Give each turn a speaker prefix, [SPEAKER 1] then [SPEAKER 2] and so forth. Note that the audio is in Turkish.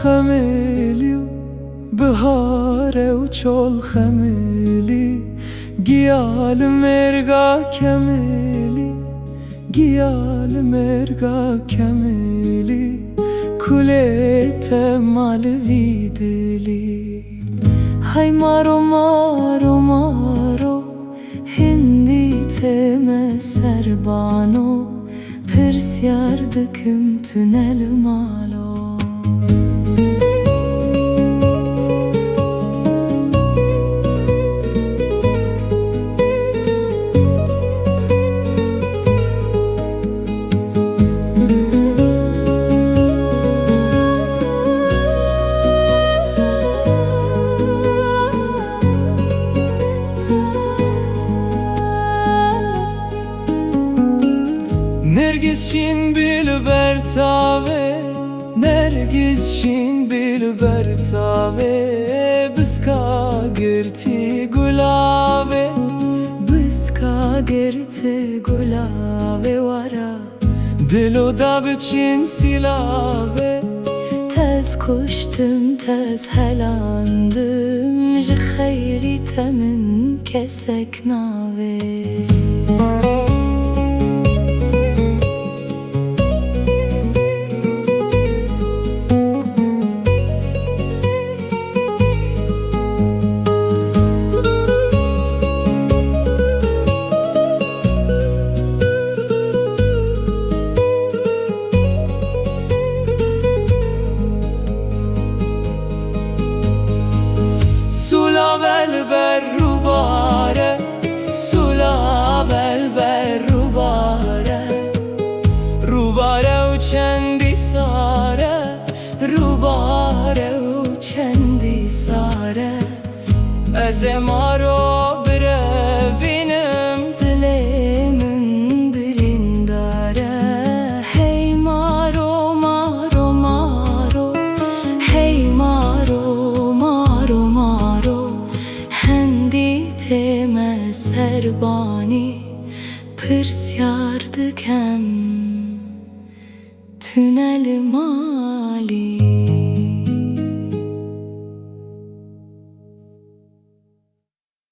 [SPEAKER 1] خميلي بهاره و چول خميلي گیال مرگا کمیلی گیال مرگا کمیلی کلیت مالوی دلی های مارو مارو مارو هندی تeme serbano pers yardıkım tünel malo Nergis şin bilbertave Nergis şin bilbertave Biska girti gulave Biska girti gulave vara Dilo da biçin silave Tez koştum tez helandım Ji xeyri temin kesek nave Sulavel ber rubare Sulavel ber rubare Rubare u çendi sare Rubare u çendi sare Ezemaro birevinim Dilimin bilindare Hey maro maro maro Hey maro maro maro Hendi teme serbani Pırs yardıkem Tünel mali